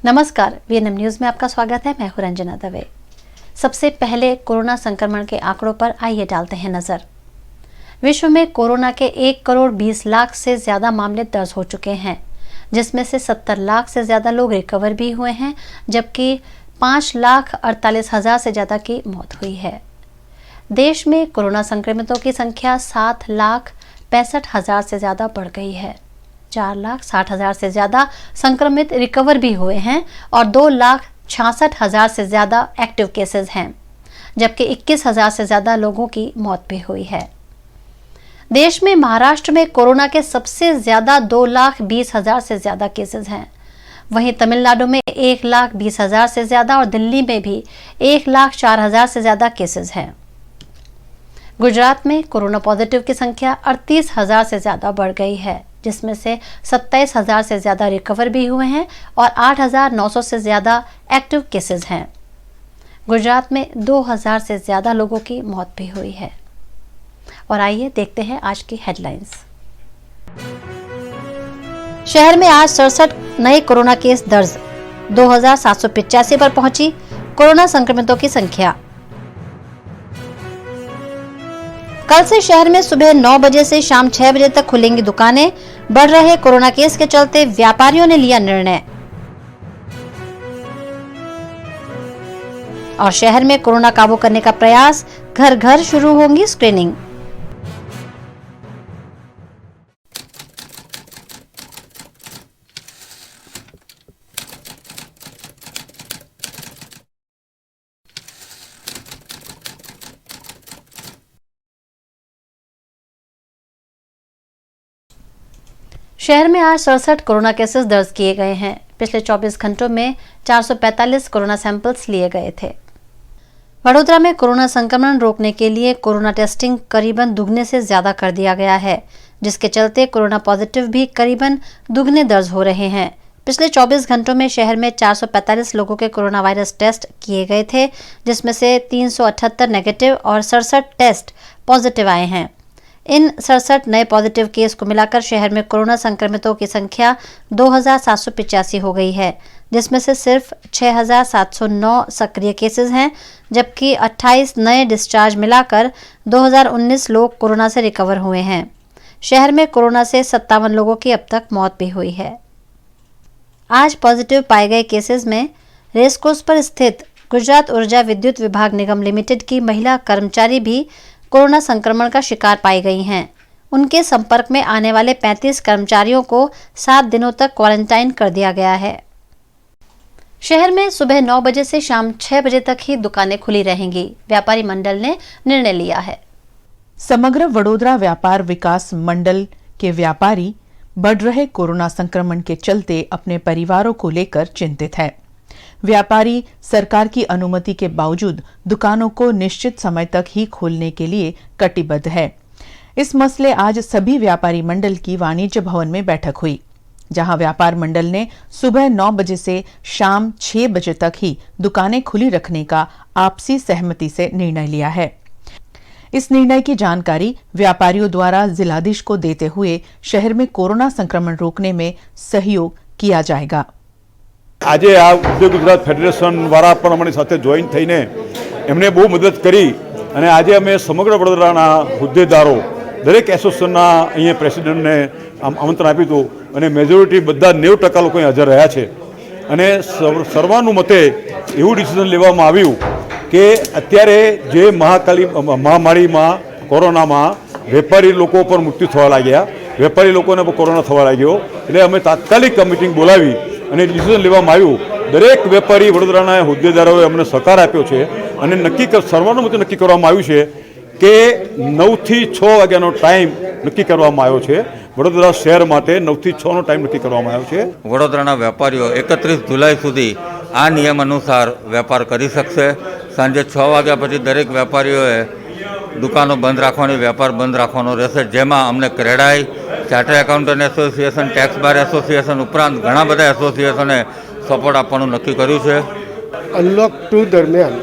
नमस्कार, VNM news में आपका स्वागत है। मैं हूं रंजना दवे। सबसे पहले कोरोना संक्रमण के आंकड़ों पर आइए डालते हैं नजर। विश्व में कोरोना के 1 करोड़ 20 लाख से ज्यादा मामले दर्ज हो चुके हैं, जिसमें से 70 लाख से ज्यादा लोग रिकवर भी हुए हैं, जबकि 5,48,000 से ज्यादा की मौत हुई है। देश में कोरोना संक्रमितों की संख्या 7,65,000 से ज्यादा बढ़ गई है। 4,60,000 से ज्यादा संक्रमित रिकवर भी हुए हैं और 2,66,000 से ज्यादा एक्टिव केसेस हैं, जबकि 21,000 से ज्यादा लोगों की मौत भी हुई है। देश में महाराष्ट्र में कोरोना के सबसे ज्यादा 2,20,000 से ज्यादा केसेस हैं। वहीं तमिलनाडु में 1,20,000 से ज्यादा और दिल्ली में भी 1,04,000 से ज्यादा केसेस हैं। गुजरात में कोरोना पॉजिटिव की संख्या 38,000 से ज्यादा बढ़ गई है, जिसमें से 27,000 से ज्यादा रिकवर भी हुए हैं और 8,900 से ज्यादा एक्टिव केसेस हैं। गुजरात में 2,000 से ज्यादा लोगों की मौत भी हुई है। और आइए देखते हैं आज की हेडलाइंस। शहर में आज 67 नए कोरोना केस दर्ज, 2,785 पर पहुंची कोरोना संक्रमितों की संख्या। कल से शहर में सुबह 9 बजे से शाम 6 बजे तक खुलेंगी दुकानें। बढ़ रहे कोरोना केस के चलते व्यापारियों ने लिया निर्णय। और शहर में कोरोना काबू करने का प्रयास, घर घर शुरू होंगी स्क्रीनिंग। शहर में आज 67 कोरोना केसेस दर्ज किए गए हैं। पिछले 24 घंटों में 445 कोरोना सैंपल्स लिए गए थे। वडोदरा में कोरोना संक्रमण रोकने के लिए कोरोना टेस्टिंग करीबन दुगने से ज्यादा कर दिया गया है, जिसके चलते कोरोना पॉजिटिव भी करीबन दुगने दर्ज हो रहे हैं। पिछले 24 घंटों में शहर में 445 लोगों के कोरोना वायरस टेस्ट किए गए थे, जिसमें से 378 नेगेटिव और 67 टेस्ट पॉजिटिव आए हैं। इन 67 नए पॉजिटिव केस को मिलाकर शहर में कोरोना संक्रमितों की संख्या 2,785 हो गई है, जिसमें से सिर्फ 6,709 सक्रिय केसेस हैं, जबकि 28 नए डिस्चार्ज मिलाकर 2,019 लोग कोरोना से रिकवर हुए हैं। शहर में कोरोना से 57 लोगों की अब तक मौत भी हुई है। आज पॉजिटिव पाए गए केसेस में रेसकोर्स पर स्थित गुजरात ऊर्जा विद्युत विभाग निगम लिमिटेड की महिला कर्मचारी भी कोरोना संक्रमण का शिकार पाई गई हैं। उनके संपर्क में आने वाले 35 कर्मचारियों को 7 दिनों तक क्वारंटाइन कर दिया गया है। शहर में सुबह 9 बजे से शाम 6 बजे तक ही दुकानें खुली रहेंगी, व्यापारी मंडल ने निर्णय लिया है। समग्र वडोदरा व्यापार विकास मंडल के व्यापारी बढ़ रहे कोरोना संक्रमण के चलते अपने परिवारों को लेकर चिंतित है। व्यापारी सरकार की अनुमति के बावजूद दुकानों को निश्चित समय तक ही खोलने के लिए कटिबद्ध है। इस मसले आज सभी व्यापारी मंडल की वाणिज्य भवन में बैठक हुई, जहां व्यापार मंडल ने सुबह 9 बजे से शाम 6 बजे तक ही दुकानें खुली रखने का आपसी सहमति से निर्णय लिया है। इस निर्णय की जानकारी व्यापारियों द्वारा जिलाधीश को देते हुए शहर में कोरोना संक्रमण रोकने में सहयोग किया जाएगा। આજે આ ઉદ્યોગ ગુજરાત ફેડરેશન વાળા પણ અમારી સાથે જોઈન થઈને એમને બહુ મદદ કરી અને આજે અમે સમગ્ર વડોદરાના હોદ્દેદારો દરેક એસોસિએશનના અહીંયા પ્રેસિડેન્ટને આમંત્રણ આપ્યું હતું અને મેજોરિટી બધા 90% લોકો હાજર રહ્યા છે અને સર્વાનુમતે એવું ડિસિઝન લેવામાં આવ્યું કે અત્યારે જે મહામારીમાં કોરોનામાં વેપારી લોકો પર મૃત્યુ થવા લાગ્યા, વેપારી લોકોને પણ કોરોના થવા લાગ્યો, એટલે અમે તાત્કાલિક મીટિંગ બોલાવી અને ડિસિઝન લેવામાં આવ્યું। દરેક વેપારી વડોદરાના હોદ્દેદારોએ અમને સહકાર આપ્યો છે અને સર્વાનુમતે નક્કી કરવામાં આવ્યું છે કે 9 થી 6 વાગ્યાનો ટાઈમ નક્કી કરવામાં આવ્યો છે। વડોદરા શહેર માટે 9 થી 6 નો ટાઈમ નક્કી કરવામાં આવ્યો છે। વડોદરાના વેપારીઓ 31 જુલાઈ સુધી આ નિયમ અનુસાર વેપાર કરી શકશે। સાંજે 6 વાગ્યા પછી દરેક વેપારીઓએ દુકાનો બંધ રાખવાની, વેપાર બંધ રાખવાનો રહેશે, જેમાં અમને CREDAI, chartered accountant association, tax bar association ઉપરાંત ઘણા બધા એસોસિએશને સપોર્ટ આપવાનું નક્કી કર્યું છે। અનલોક 2 દરમિયાન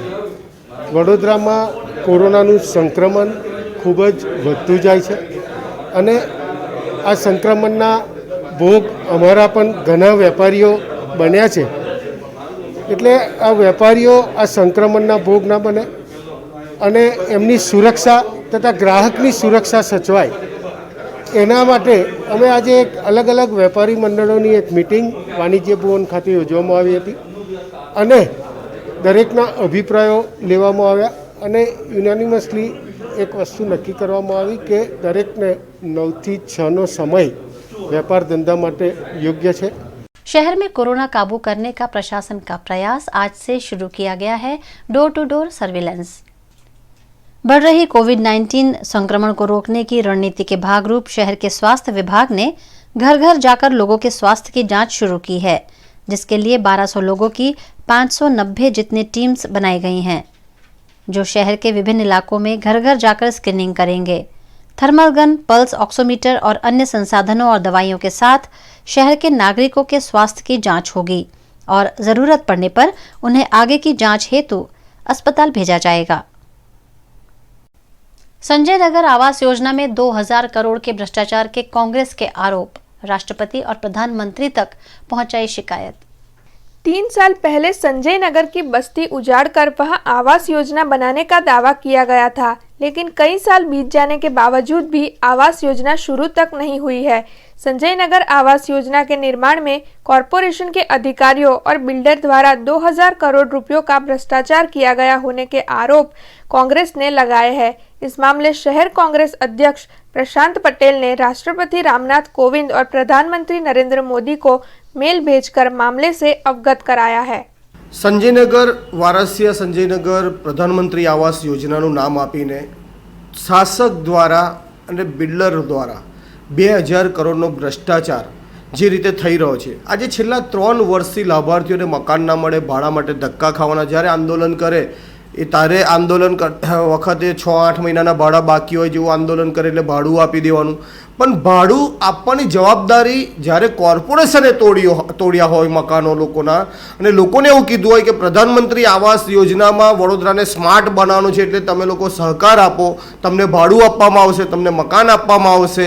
વડોદરામાં કોરોનાનું સંક્રમણ ખૂબ જ વધતું જાય છે અને આ સંક્રમણના ભોગ અમારા પણ ઘણા વેપારીઓ બન્યા છે। એટલે આ વેપારીઓ આ સંક્રમણના ભોગ ના બને અને એમની સુરક્ષા તથા ગ્રાહકની સુરક્ષા સચવાય એના માટે અમે આજે એક અલગ અલગ વેપારી મંડળોની એક મિટિંગ વાણિજ્ય ભવન ખાતે યોજવામાં આવી હતી અને દરેકના અભિપ્રાયો લેવામાં આવ્યા અને યુનાનિમસલી એક વસ્તુ નક્કી કરવામાં આવી કે દરેકને 9 થી 6નો સમય व्यापार धंधा माटे योग्य है। शहर में कोरोना काबू करने का प्रशासन का प्रयास आज से शुरू किया गया है डोर टू डोर सर्विलेंस। बढ़ रही कोविड-19 संक्रमण को रोकने की रणनीति के भागरूप शहर के स्वास्थ्य विभाग ने घर घर जाकर लोगों के स्वास्थ्य की जांच शुरू की है, जिसके लिए 1200 लोगों की 590 जितनी टीम्स बनाई गई हैं, जो शहर के विभिन्न इलाकों में घर घर जाकर स्क्रीनिंग करेंगे। थर्मल गन, पल्स ऑक्सीमीटर और अन्य संसाधनों और दवाइयों के साथ शहर के नागरिकों के स्वास्थ्य की जांच होगी और जरूरत पड़ने पर उन्हें आगे की जांच हेतु अस्पताल भेजा जाएगा। संजय नगर आवास योजना में 2000 करोड़ के भ्रष्टाचार के कांग्रेस के आरोप, राष्ट्रपति और प्रधानमंत्री तक पहुंचाई शिकायत। 3 साल पहले संजय नगर की बस्ती उजाड़कर वहां आवास योजना बनाने का दावा किया गया था, लेकिन कई साल बीत जाने के बावजूद भी आवास योजना शुरू तक नहीं हुई है। संजय नगर आवास योजना के निर्माण में कॉरपोरेशन के अधिकारियों और बिल्डर द्वारा 2000 करोड़ रुपयों का भ्रष्टाचार किया गया होने के आरोप कांग्रेस ने लगाए हैं। इस मामले शहर कांग्रेस अध्यक्ष प्रशांत पटेल ने राष्ट्रपति रामनाथ कोविंद और प्रधानमंत्री नरेंद्र मोदी को मेल भेजकर मामले से अवगत कराया है। संजयनगर वारसिया संजयनगर प्रधानमंत्री आवास योजनाનું નામ આપીને શાસક દ્વારા અને બિલ્ડર દ્વારા 2000 કરોડનો ભ્રષ્ટાચાર જે રીતે થઈ રહ્યો છે, આજે છેલ્લા 3 વર્ષથી લાભાર્થીઓને મકાન ના મળે, ભાડા માટે ધક્કા ખાવાના, જ્યારે આંદોલન કરે એ તારે આંદોલન વખતે 6-8 મહિનાના ભાડા બાકી હોય જેવું આંદોલન કરે એટલે ભાડું આપી દેવાનું, પણ ભાડું આપવાની જવાબદારી જ્યારે કોર્પોરેશને તોડ્યા હોય મકાનો લોકોના, અને લોકોને એવું કીધું હોય કે પ્રધાનમંત્રી આવાસ યોજનામાં વડોદરાને સ્માર્ટ બનાવવાનું છે એટલે તમે લોકો સહકાર આપો, તમને ભાડું આપવામાં આવશે, તમને મકાન આપવામાં આવશે।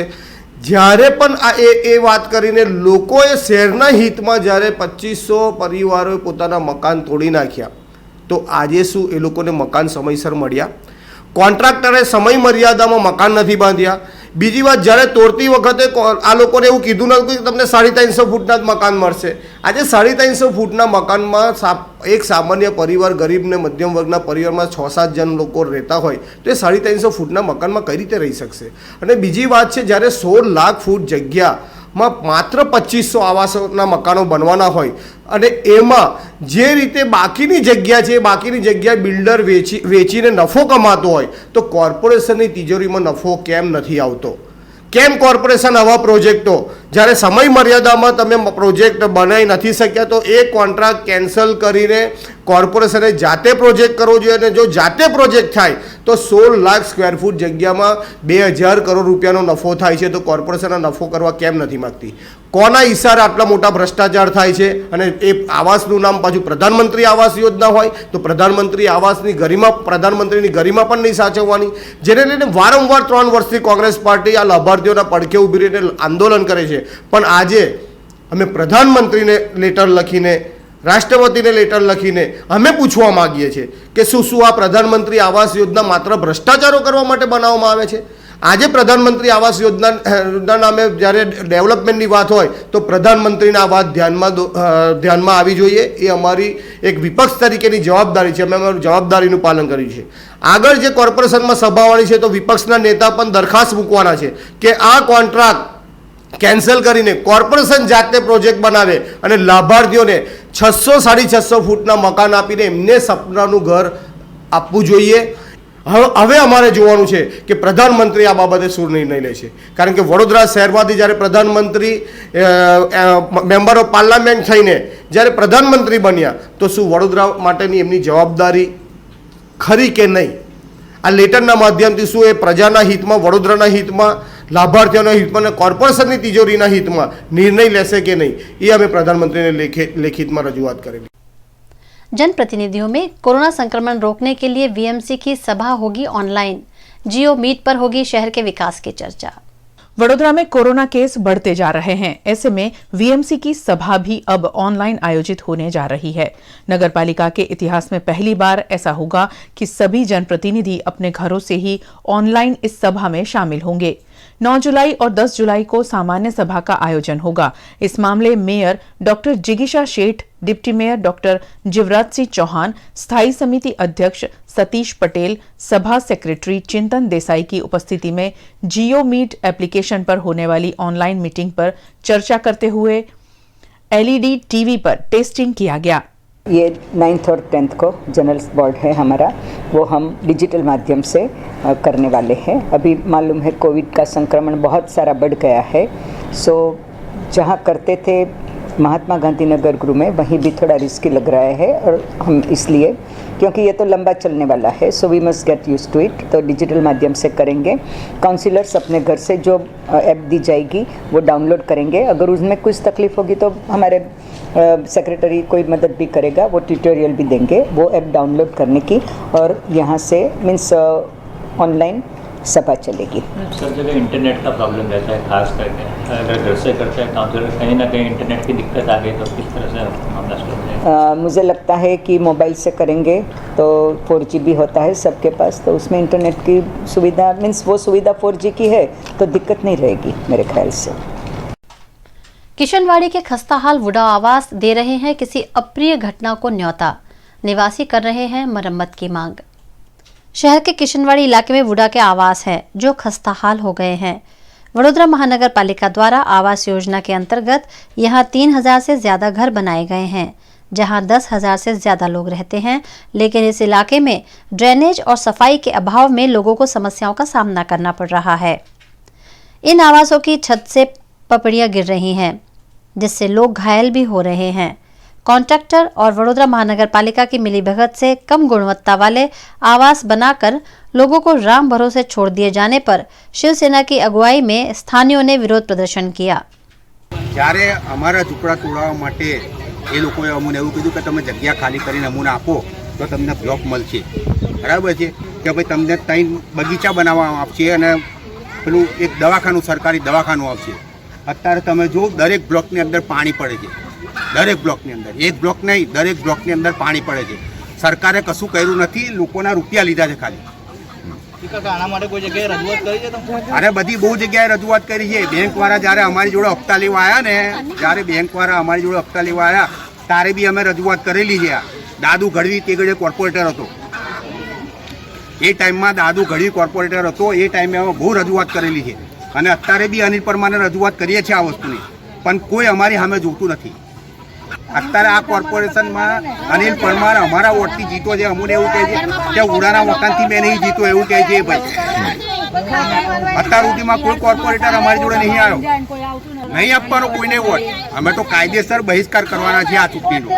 જ્યારે પણ આ એ વાત કરીને લોકોએ શહેરના હિતમાં જ્યારે 2500 પરિવારોએ પોતાના મકાન તોડી નાખ્યા, તો આજે શું એ લોકોને મકાન સમયસર મળ્યા? કોન્ટ્રાક્ટરે સમય મર્યાદામાં મકાન નથી બાંધ્યા। બીજી વાત, જ્યારે તોડતી વખતે આ લોકોને એવું કીધું નહોતું કે તમને 350 ફૂટના જ મકાન મળશે। આજે 350 ફૂટના મકાનમાં એક સામાન્ય પરિવાર, ગરીબ ને મધ્યમ વર્ગના પરિવારમાં 6-7 જણ લોકો રહેતા હોય તો એ 350 ફૂટના મકાનમાં કઈ રીતે રહી શકશે? અને બીજી વાત છે, જ્યારે 16 લાખ ફૂટ જગ્યામાં માત્ર 2500 આવાસોના મકાનો બનવાના હોય અને એમાં જે રીતે બાકીની જગ્યા છે, બાકીની જગ્યા બિલ્ડર વેચીને નફો કમાતો હોય તો કોર્પોરેશનની તિજોરીમાં નફો કેમ નથી આવતો? કેમ કોર્પોરેશન આવા પ્રોજેક્ટો જ્યારે સમય મર્યાદામાં તમે પ્રોજેક્ટ બનાવી નથી શક્યા તો એ કોન્ટ્રાક્ટ કેન્સલ કરીને કોર્પોરેશને જાતે પ્રોજેક્ટ કરવો જોઈએ, અને જો જાતે પ્રોજેક્ટ થાય તો 16 લાખ સ્ક્વેર ફૂટ જગ્યામાં 2000 કરોડ રૂપિયાનો નફો થાય છે, તો કોર્પોરેશન આ નફો કરવા કેમ નથી માગતી? કોના ઈશારે આટલા મોટા ભ્રષ્ટાચાર થાય છે? અને એ આવાસનું નામ પાછું પ્રધાનમંત્રી આવાસ યોજના હોય તો પ્રધાનમંત્રી આવાસની ગરિમા, પ્રધાનમંત્રીની ગરિમા પણ નહીં સાચવવાની, જેને લઈને વારંવાર 3 વર્ષથી કોંગ્રેસ પાર્ટી આ લાભાર્થીઓના પડખે ઊભી રહીને આંદોલન કરે છે। પણ આજે અમે પ્રધાનમંત્રીને લેટર લખીને, રાષ્ટ્રપતિને લેટર લખીને અમે પૂછવા માંગીએ છીએ કે શું આ પ્રધાનમંત્રી આવાસ યોજના માત્ર ભ્રષ્ટાચારો કરવા માટે બનાવવામાં આવે છે? આજે પ્રધાનમંત્રી આવાસ યોજના નામે જ્યારે ડેવલપમેન્ટની વાત હોય તો પ્રધાનમંત્રીને આ વાત ધ્યાનમાં આવી જોઈએ। એ અમારી એક વિપક્ષ તરીકેની જવાબદારી છે, અમે અમારી જવાબદારીનું પાલન કર્યું છે। આગળ જે કોર્પોરેશનમાં સભાવાળી છે તો વિપક્ષના નેતા પણ દરખાસ્ત મૂકવાના છે કે આ કોન્ટ્રાક્ટ કેન્સલ કરીને કોર્પોરેશન જાતે પ્રોજેક્ટ બનાવે અને લાભાર્થીઓને 600-650 ફૂટના મકાન આપીને એમને સપનાનું ઘર આપવું જોઈએ। હવે અમારે જોવાનું છે કે પ્રધાનમંત્રી આ બાબતે શું નિર્ણય લે છે, કારણ કે વડોદરા શહેરમાંથી જ્યારે પ્રધાનમંત્રી મેમ્બર ઓફ પાર્લામેન્ટ થઈને જ્યારે પ્રધાનમંત્રી બન્યા તો શું વડોદરા માટેની એમની જવાબદારી ખરી કે નહીં? આ લેટરના માધ્યમથી શું એ પ્રજાના હિતમાં, વડોદરાના હિતમાં, લાભાર્થીઓના હિતમાં અને કોર્પોરેશનની તિજોરીના હિતમાં નિર્ણય લેશે કે નહીં, એ અમે પ્રધાનમંત્રીને લેખિતમાં રજૂઆત કરેલી। जनप्रतिनिधियों में कोरोना संक्रमण रोकने के लिए वीएमसी की सभा होगी ऑनलाइन, जियो मीट पर होगी शहर के विकास की चर्चा। वडोदरा में कोरोना केस बढ़ते जा रहे हैं। ऐसे में वीएमसी की सभा भी अब ऑनलाइन आयोजित होने जा रही है। नगरपालिका के इतिहास में पहली बार ऐसा होगा कि सभी जनप्रतिनिधि अपने घरों से ही ऑनलाइन इस सभा में शामिल होंगे। 9 जुलाई और 10 जुलाई को सामान्य सभा का आयोजन होगा। इस मामले मेयर डॉक्टर जिगीशा Sheth, deputy mayor doctor Jivraj Singh Chauhan, स्थायी समिति अध्यक्ष सतीश पटेल, सभा सेक्रेटरी चिंतन देसाई की उपस्थिति में जियो मीट एप्लीकेशन पर होने वाली ऑनलाइन मीटिंग पर चर्चा करते हुए एलईडी टीवी पर टेस्टिंग किया गया। ये 9th और 10th को जनरल बोर्ड है हमारा, वो हम डिजिटल माध्यम से करने वाले हैं। अभी मालूम है कोविड का संक्रमण बहुत सारा बढ़ गया है, सो जहाँ करते थे महात्मा गांधी नगर गृह में, वहीं भी थोड़ा रिस्की लग रहा है। और हम इसलिए, क्योंकि ये तो लंबा चलने वाला है, so we must get used to it, तो डिजिटल माध्यम से करेंगे। काउंसिलर्स अपने घर से जो ऐप दी जाएगी वो डाउनलोड करेंगे। अगर उसमें कुछ तकलीफ होगी तो हमारे सेक्रेटरी कोई मदद भी करेगा, वो ट्यूटोरियल भी देंगे वो ऐप डाउनलोड करने की, और यहाँ से मीन्स ऑनलाइन सभा चलेगी। सब जगह इंटरनेट का प्रॉब्लम रहता है, खास करके अगर घर से करते हैं काउंसिलर, कहीं ना कहीं इंटरनेट की दिक्कत आ गई तो किस तरह से मामला सुलझ जाए? मुझे लगता है कि मोबाइल से करेंगे तो 4G भी होता है सबके पास, तो उसमें इंटरनेट की सुविधा मीन्स वो सुविधा 4G की है तो दिक्कत नहीं रहेगी मेरे ख्याल से। किशनवाड़ी के खस्ताहाल वुडा आवास दे रहे हैं किसी अप्रिय घटना को न्योता। निवासी कर रहे हैं मरम्मत की मांग। शहर के किशनवाड़ी इलाके में वुडा के आवास हैं जो खस्ताहाल हो गए हैं। वडोदरा महानगर पालिका द्वारा आवास योजना के अंतर्गत यहां 3000 से ज्यादा घर बनाए गए हैं, जहां 10,000 से ज्यादा लोग रहते हैं। लेकिन इस इलाके में ड्रेनेज और सफाई के अभाव में लोगों को समस्याओं का सामना करना पड़ रहा है। इन आवासों की छत से पपड़ियां गिर रही हैं, जिससे लोग घायल भी हो रहे हैं। कॉन्ट्रैक्टर और वडोदरा महानगर पालिका की मिलीभगत से कम गुणवत्ता वाले आवास बनाकर लोगों को राम भरोसे छोड़ दिए जाने पर शिवसेना की अगुवाई में स्थानीयों ने विरोध प्रदर्शन किया। જ્યારે અમારા ઝૂંપડા તોડવા માટે એ લોકોએ અમને એવું કીધું કે તમે જગ્યા ખાલી કરીને અમને આપો તો તમને બ્લોક મળશે, બરાબર છે, કે ભાઈ તમને ત્યાં બગીચા બનાવવામાં આવશે અને પેલું એક દવાખાનું, સરકારી દવાખાનું આવશે। અત્યારે તમે જો દરેક બ્લોકની અંદર પાણી પડે છે, દરેક બ્લોકની અંદર, એક બ્લોક નહીં દરેક બ્લોકની અંદર પાણી પડે છે। સરકારે કશું કર્યું નથી, લોકોના રૂપિયા લીધા છે ખાલી। આના માટે કોઈ જગ્યાએ રજૂઆત કરી છે તમે? અરે બધી બહુ જગ્યાએ રજૂઆત કરી છે। બેંકવાળા જ્યારે અમારી જોડે હપ્તા લેવા આવ્યા ને, જ્યારે બેંકવાળા અમારી જોડે હપ્તા લેવા આવ્યા ત્યારે બી અમે રજૂઆત કરેલી છે। દાદુ ગઢવી તે ઘડે કોર્પોરેટર હતો, એ ટાઈમમાં દાદુ ગઢવી કોર્પોરેટર હતો, એ ટાઈમે અમે બહુ રજૂઆત કરેલી છે। અને અત્યારે બી અનિલ પરમારને રજૂઆત કરીએ છીએ આ વસ્તુની, પણ કોઈ અમારી સામે જોતું નથી। અત્યારે આ કોર્પોરેશનમાં અનિલ પરમાર અમારા વોટથી જીતો છે, અમને એવું કહે છે કે ઉડાના મકાનથી મેં નહીં જીતો, એવું કહે છે ભાઈ। અત્યાર સુધીમાં કોઈ કોર્પોરેટર અમારી જોડે નહીં આવ્યો, નહીં આપવાનો કોઈને વોટ। અમે તો કાયદેસર બહિષ્કાર કરવાના છે આ ચૂંટણીનો।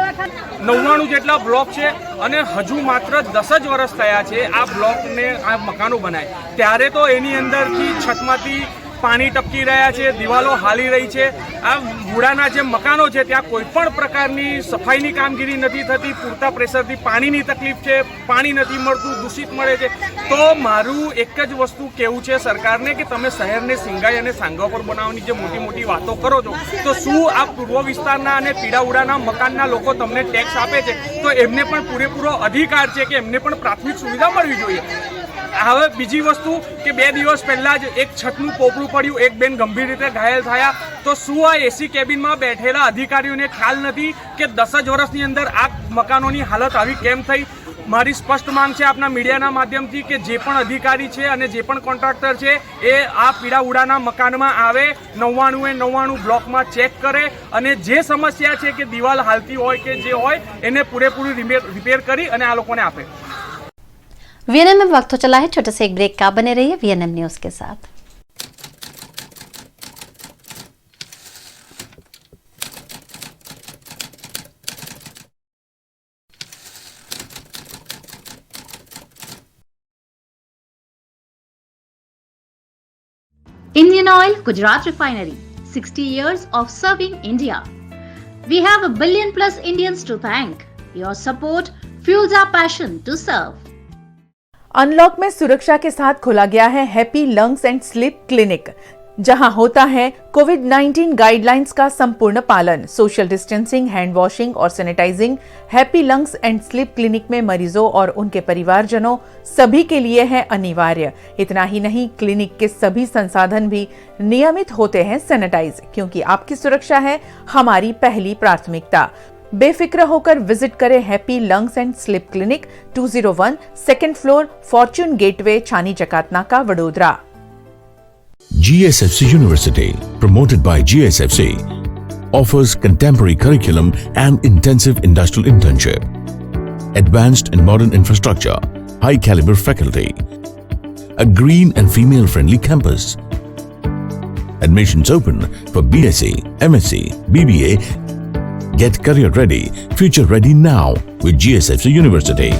99 જેટલા બ્લોક છે અને હજુ માત્ર 10 જ વર્ષ થયા છે આ બ્લોકને, આ મકાનો બનાય, ત્યારે તો એની અંદરથી છતમાંથી પાણી ટપકી રહ્યા છે, દિવાલો હાલી રહી છે। આ વુડાના જે મકાનો છે ત્યાં કોઈ પણ પ્રકારની સફાઈની કામગીરી નથી થતી, પૂરતા પ્રેશરથી પાણીની તકલીફ છે, પાણી નથી મળતું, દૂષિત મળે છે। તો મારું એક જ વસ્તુ કહેવું છે સરકારને કે તમે શહેરને સિંગાઈ અને સાંગાપર બનાવવાની જે મોટી મોટી વાતો કરો છો, તો શું આ પૂર્વ વિસ્તારના અને પીડાઉડાના મકાનના લોકો તમને ટેક્સ આપે છે તો એમને પણ પૂરેપૂરો અધિકાર છે કે એમને પણ પ્રાથમિક સુવિધા મળવી જોઈએ। હવે બીજી વસ્તુ કે 2 દિવસ પહેલાં જ એક છતનું પોપડું પડ્યું, એક બેન ગંભીર રીતે ઘાયલ થયા, તો શું આ એસી કેબિનમાં બેઠેલા અધિકારીઓને ખ્યાલ નથી કે 10 જ વર્ષની અંદર આ મકાનોની હાલત આવી કેમ થઈ? મારી સ્પષ્ટ માંગ છે આપના મીડિયાના માધ્યમથી કે જે પણ અધિકારી છે અને જે પણ કોન્ટ્રાક્ટર છે એ આ પીડા ઉડાના મકાનમાં આવે, 99 બ્લોકમાં ચેક કરે અને જે સમસ્યા છે કે દિવાલ હાલતી હોય કે જે હોય એને પૂરેપૂરી રિપેર કરી અને આ લોકોને આપે। वीएनएम में वक्त हो चला है छोटे से एक ब्रेक का। बने रहिए वीएनएम न्यूज के साथ। Indian Oil, Gujarat Refinery, 60 years of serving India. We have a billion plus Indians to thank. Your support fuels our passion to serve. Unlock में सुरक्षा के साथ खोला गया है happy lungs and sleep clinic. जहां होता है कोविड-19 गाइडलाइंस का संपूर्ण पालन। सोशल डिस्टेंसिंग, हैंड वॉशिंग और sanitising happy lungs and sleep clinic में मरीजों और उनके परिवारजनों सभी के लिए है अनिवार्य। इतना ही नहीं, क्लिनिक के सभी संसाधन भी नियमित होते हैं सैनिटाइज, क्योंकि आपकी सुरक्षा है हमारी पहली प्राथमिकता। बेफिक्र होकर विजिट करें happy lungs and sleep clinic, 201 second floor, Fortune gateway, छानी Jakatnaka, Vadodara. GSFC University, promoted by GSFC, offers contemporary curriculum and intensive industrial internship, advanced and modern infrastructure, high caliber faculty, a green and female friendly campus. Admissions open for BSc, MSc, BBA. Get career ready, future ready now with GSFC University.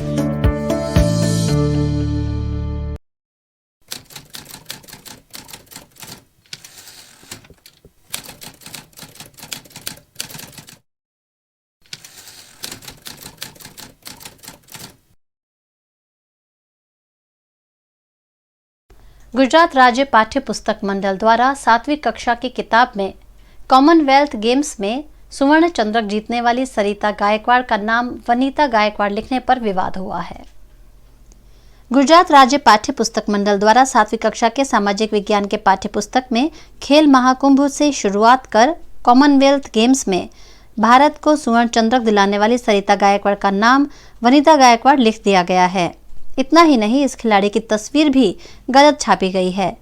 Gujarat राज्य पाठ्य पुस्तक मंडल द्वारा 7वीं कक्षा की किताब में Commonwealth games में स्वर्ण चंद्रक जीतने वाली सरिता गायकवाड़ का नाम वनीता गायकवाड़ लिखने पर विवाद हुआ है। गुजरात राज्य पाठ्य पुस्तक मंडल द्वारा 7वीं कक्षा के सामाजिक विज्ञान के पाठ्य पुस्तक में खेल महाकुंभ से शुरुआत कर कॉमनवेल्थ गेम्स में भारत को स्वर्ण चंद्रक दिलाने वाली सरिता गायकवाड़ का नाम वनीता गायकवाड़ लिख दिया गया है। इतना ही नहीं, इस खिलाड़ी की तस्वीर भी गलत छापी गई है।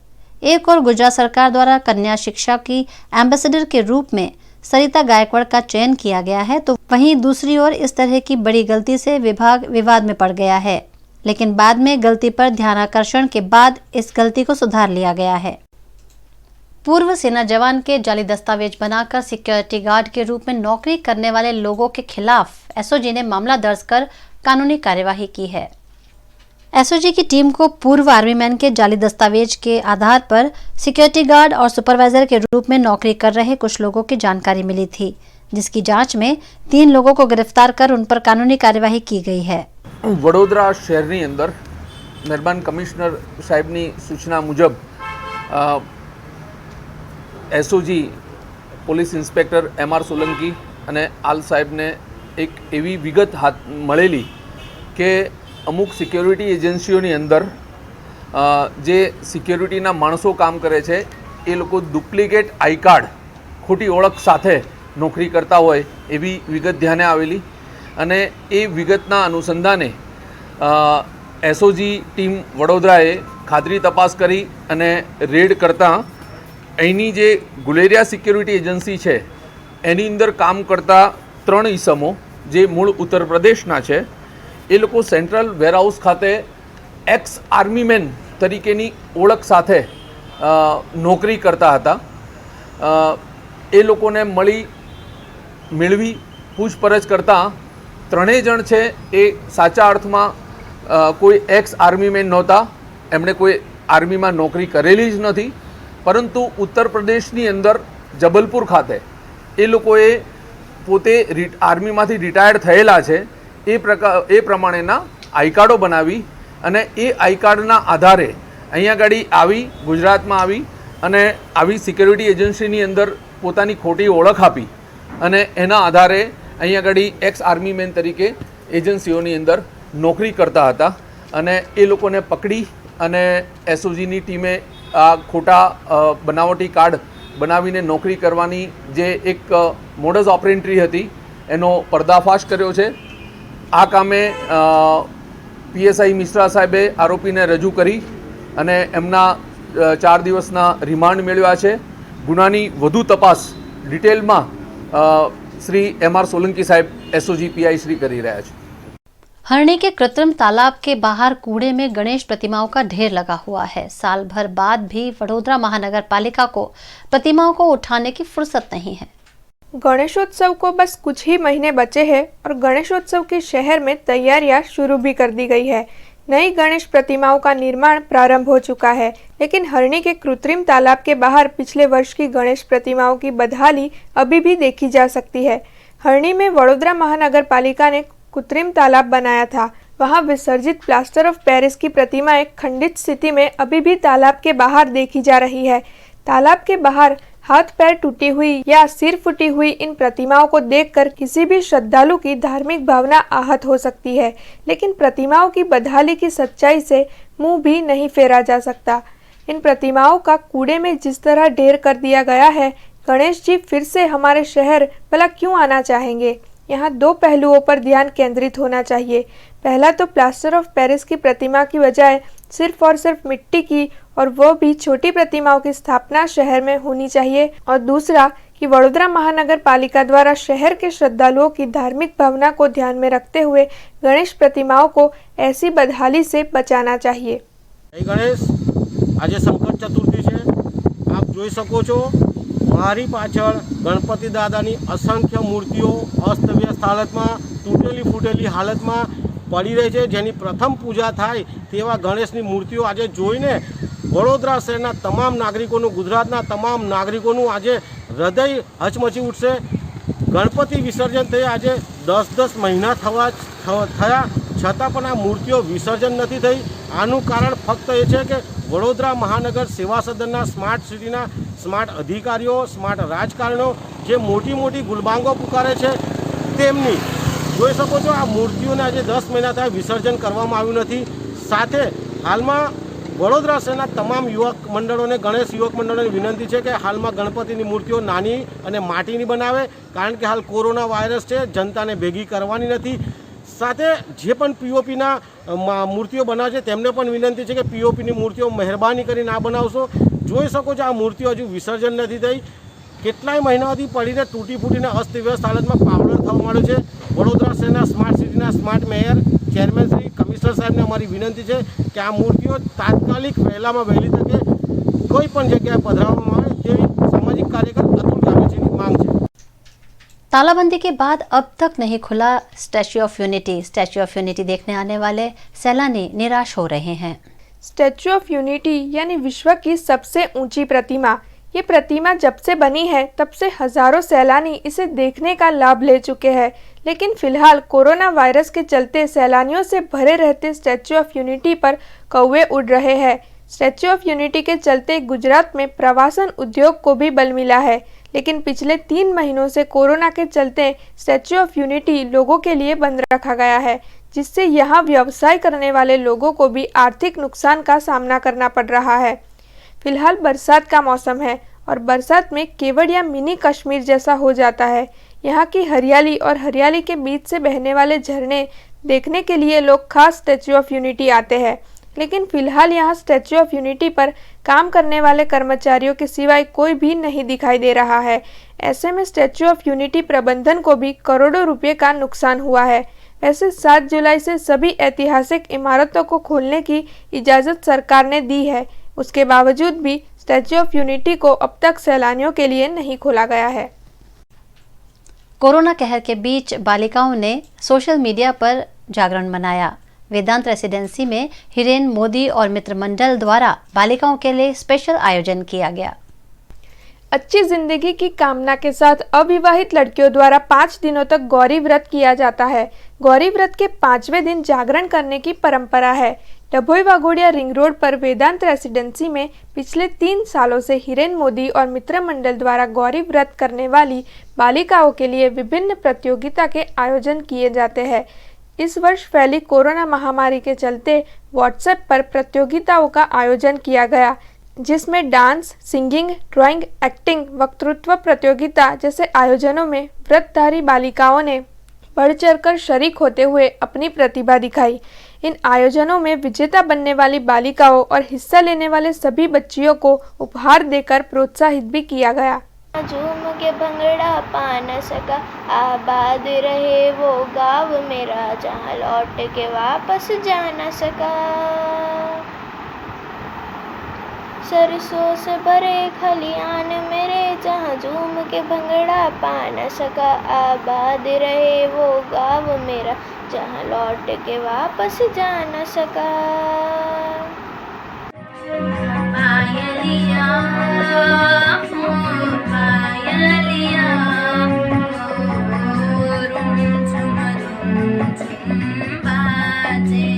एक और गुजरात सरकार द्वारा कन्या शिक्षा की एम्बेसडर के रूप में सरिता गायकवाड़ का चयन किया गया है, तो वहीं दूसरी ओर इस तरह की बड़ी गलती से विभाग विवाद में पड़ गया है, लेकिन बाद में गलती पर ध्यानाकर्षण के बाद इस गलती को सुधार लिया गया है। पूर्व सेना जवान के जाली दस्तावेज बनाकर सिक्योरिटी गार्ड के रूप में नौकरी करने वाले लोगों के खिलाफ एसओजी ने मामला दर्ज कर कानूनी कार्यवाही की है। एसओजी की टीम को पूर्व आर्मी मैन के जाली दस्तावेज के आधार पर सिक्योरिटी गार्ड और सुपरवाइजर के रूप में नौकरी कर रहे कुछ लोगों की जानकारी मिली थी, जिसकी जांच में 3 लोगों को गिरफ्तार कर उन पर कानूनी कार्यवाही की गई है। वडोदरा शहरनी अंदर महेरबान कमिश्नर साहेबनी सूचना मुजब SOG police inspector MR Solanki અને આલ સાહેબને એક એવી વિગત હાથ મળેલી કે અમુક સિક્યોરિટી એજન્સીઓની અંદર જે સિક્યોરિટીના માણસો કામ કરે છે એ લોકો ડુપ્લિકેટ આઈ કાર્ડ ખોટી ઓળખ સાથે નોકરી કરતા હોય એવી વિગત ધ્યાને આવેલી અને એ વિગતના અનુસંધાને એસઓજી ટીમ વડોદરાએ ખાતરી તપાસ કરી અને રેડ કરતાં અહીંની જે ગુલેરિયા સિક્યોરિટી એજન્સી છે એની અંદર કામ કરતા 3 ઈસમો જે મૂળ ઉત્તર પ્રદેશના છે એ લોકો સેન્ટ્રલ વેરહાઉસ ખાતે એક્સ આર્મીમેન તરીકેની ઓળખ સાથે નોકરી કરતા હતા। એ લોકોને મેળવી પૂછપરછ કરતાં 3 જણ છે એ સાચા અર્થમાં કોઈ એક્સ આર્મીમેન નહોતા, એમણે કોઈ આર્મીમાં નોકરી કરેલી જ નથી, પરંતુ ઉત્તર પ્રદેશની અંદર જબલપુર ખાતે એ લોકોએ પોતે આર્મીમાંથી રિટાયર્ડ થયેલા છે એ પ્રમાણેના આઈ કાર્ડો બનાવી અને એ આઈ કાર્ડના આધારે અહીંયા આગળ આવી ગુજરાતમાં આવી અને આવી સિક્યોરિટી એજન્સીની અંદર પોતાની ખોટી ઓળખ આપી અને એના આધારે અહીંયા આગળ એક્સ આર્મીમેન તરીકે એજન્સીઓની અંદર નોકરી કરતા હતા અને એ લોકોને પકડી અને એસઓજીની ટીમે આ ખોટા બનાવટી કાર્ડ બનાવીને નોકરી કરવાની જે એક મોડસ ઓપરેન્ટ્રી હતી એનો પર્દાફાશ કર્યો છે। આ કામે પીએસઆઈ મિશ્રા સાહેબે આરોપીને રજૂ કરી અને એમના 4 દિવસના રિમાન્ડ મેળવ્યા છે। ગુનાની વધુ તપાસ ડિટેલમાં શ્રી MR સોલંકી સાહેબ એસઓજી પીઆઈ શ્રી કરી રહ્યા છે। हरणी के कृत्रिम तालाब के बाहर कूड़े में गणेश प्रतिमाओं का ढेर लगा हुआ है। साल भर बाद भी वडोदरा महानगर पालिका को प्रतिमाओं को उठाने की फुर्सत नहीं है। गणेशोत्सव को बस कुछ ही महीने बचे हैं और गणेशोत्सव के शहर में तैयारियां शुरू भी कर दी गई है। नई गणेश प्रतिमाओं का निर्माण प्रारंभ हो चुका है, लेकिन हरणी के कृत्रिम तालाब के बाहर पिछले वर्ष की गणेश प्रतिमाओं की बदहाली अभी भी देखी जा सकती है। हरणी में वडोदरा महानगर पालिका ने कृत्रिम तालाब बनाया था। वहां विसर्जित प्लास्टर ऑफ पेरिस की प्रतिमा एक खंडित स्थिति में अभी भी तालाब के बाहर देखी जा रही है। तालाब के बाहर हाथ पैर टूटी हुई या सिर फूटी हुई इन प्रतिमाओं को देखकर किसी भी श्रद्धालु की धार्मिक भावना आहत हो सकती है, लेकिन प्रतिमाओं की बदहाली की सच्चाई से मुंह भी नहीं फेरा जा सकता। इन प्रतिमाओं का कूड़े में जिस तरह ढेर कर दिया गया है, गणेश जी फिर से हमारे शहर भला क्यों आना चाहेंगे? यहाँ दो पहलुओं पर ध्यान केंद्रित होना चाहिए। पहला तो प्लास्टर ऑफ पेरिस की प्रतिमा की बजाय सिर्फ और सिर्फ मिट्टी की, और वो भी छोटी प्रतिमाओं की स्थापना शहर में होनी चाहिए। और दूसरा कि वडोदरा महानगर पालिका द्वारा शहर के श्रद्धालुओं की धार्मिक भावना को ध्यान में रखते हुए गणेश प्रतिमाओं को ऐसी बदहाली से बचाना चाहिए। गणेश आज संकट चतुर्थी है, आप જોઈ શકો છો મારી પાછળ ગણપતિ દાદાની અસંખ્ય મૂર્તિઓ અસ્તવ્યસ્ત હાલતમાં, તૂટેલી ફૂટેલી હાલતમાં પડી રહી છે, જેની પ્રથમ પૂજા થાય તેવા ગણેશની મૂર્તિઓ આજે જોઈને વડોદરા શહેરના તમામ નાગરિકોનું, ગુજરાતના તમામ નાગરિકોનું આજે હૃદય હચમચી ઉઠશે। ગણપતિ વિસર્જન થઈ આજે 10 મહિના થયા છતાં પણ આ મૂર્તિઓ વિસર્જન નથી થઈ। આનું કારણ ફક્ત એ છે કે વડોદરા મહાનગર સેવા સદનના સ્માર્ટ સિટીના સ્માર્ટ અધિકારીઓ, સ્માર્ટ રાજકારણીઓ જે મોટી મોટી ગુલબાંગો પુકારે છે તેમની જોઈ શકો છો આ મૂર્તિઓને આજે 10 મહિના થયા વિસર્જન કરવામાં આવ્યું નથી। સાથે હાલમાં વડોદરા શહેરના તમામ યુવક મંડળોને, ગણેશ યુવક મંડળોને વિનંતી છે કે હાલમાં ગણપતિની મૂર્તિઓ નાની અને માટીની બનાવે, કારણ કે હાલ કોરોના વાયરસ છે, જનતાને ભેગી કરવાની નથી। સાથે જે પણ પીઓપીના મૂર્તિઓ બનાવે છે તેમને પણ વિનંતી છે કે પીઓપીની મૂર્તિઓ મહેરબાની કરી ના બનાવશો। જોઈ શકો છો આ મૂર્તિઓ હજુ વિસર્જન નથી થઈ, કેટલાય મહિનાઓથી પડીને તૂટી ફૂટીને અસ્તવ્યસ્ત હાલતમાં પાવડર થવા માંડ્યો છે। વડોદરા શહેરના સ્માર્ટ સિટીના smart mayor, chairman Shri, commissioner સાહેબને અમારી વિનંતી છે કે આ મૂર્તિઓ તાત્કાલિક વહેલામાં વહેલી તકે કોઈ પણ જગ્યાએ પધરાવવામાં આવે તેવી સામાજિક કાર્યકર અતુલ ગામેજીની માંગ છે। तालाबंदी के बाद अब तक नहीं खुला statue of unity. Statue of unity देखने आने वाले सैलानी निराश हो रहे हैं। स्टैच्यू ऑफ यूनिटी यानी विश्व की सबसे ऊंची प्रतिमा, ये प्रतिमा जब से बनी है तब से हजारों सैलानी इसे देखने का लाभ ले चुके हैं, लेकिन फिलहाल कोरोना वायरस के चलते सैलानियों से भरे रहते स्टैच्यू ऑफ यूनिटी पर कौवे उड़ रहे हैं। स्टैच्यू ऑफ यूनिटी के चलते गुजरात में प्रवासन उद्योग को भी बल मिला है, लेकिन पिछले 3 महीनों से कोरोना के चलते स्टैच्यू ऑफ यूनिटी लोगों के लिए बंद रखा गया है, जिससे यहाँ व्यवसाय करने वाले लोगों को भी आर्थिक नुकसान का सामना करना पड़ रहा है। फिलहाल बरसात का मौसम है और बरसात में केवड़िया मिनी कश्मीर जैसा हो जाता है। यहाँ की हरियाली और हरियाली के बीच से बहने वाले झरने देखने के लिए लोग खास स्टैच्यू ऑफ यूनिटी आते हैं, लेकिन फिलहाल यहाँ स्टैच्यू ऑफ यूनिटी पर काम करने वाले कर्मचारियों के सिवाय कोई भी नहीं दिखाई दे रहा है। ऐसे में स्टैच्यू ऑफ यूनिटी प्रबंधन को भी करोड़ों रुपए का नुकसान हुआ है। वैसे 7 जुलाई से सभी ऐतिहासिक इमारतों को खोलने की इजाज़त सरकार ने दी है, उसके बावजूद भी स्टैच्यू ऑफ यूनिटी को अब तक सैलानियों के लिए नहीं खोला गया है। कोरोना कहर के बीच बालिकाओं ने सोशल मीडिया पर जागरण मनाया। वेदांत रेसिडेंसी में हिरेन मोदी और मित्र मंडल द्वारा बालिकाओं के लिए स्पेशल आयोजन किया गया। अच्छी जिंदगी की कामना के साथ अविवाहित लड़कियों द्वारा 5 दिनों तक गौरी व्रत किया जाता है। गौरी व्रत के 5वें दिन जागरण करने की परंपरा है। डभोई वाघोड़िया रिंग रोड पर वेदांत रेसिडेंसी में पिछले 3 सालों से हिरेन मोदी और मित्र मंडल द्वारा गौरी व्रत करने वाली बालिकाओं के लिए विभिन्न प्रतियोगिता के आयोजन किए जाते हैं। इस वर्ष फैली कोरोना महामारी के चलते व्हाट्सएप पर प्रतियोगिताओं का आयोजन किया गया, जिसमें डांस, सिंगिंग, ड्राइंग, एक्टिंग, वक्तृत्व प्रतियोगिता जैसे आयोजनों में व्रतधारी बालिकाओं ने बढ़ चढ़कर शरीक होते हुए अपनी प्रतिभा दिखाई। इन आयोजनों में विजेता बनने वाली बालिकाओं और हिस्सा लेने वाले सभी बच्चियों को उपहार देकर प्रोत्साहित भी किया गया। झूम के भंगड़ा पा न सका, आबाद रहे वो गाँव मेरा, जहाँ लौट के वापस जा न सका। सरसों से भरे खलियान मेरे, जहाँ झूम के भंगड़ा पा न सका, आबाद रहे वो गाँव मेरा, जहाँ लौट के वापस जा न सका। पायलिया पायलिया बाजे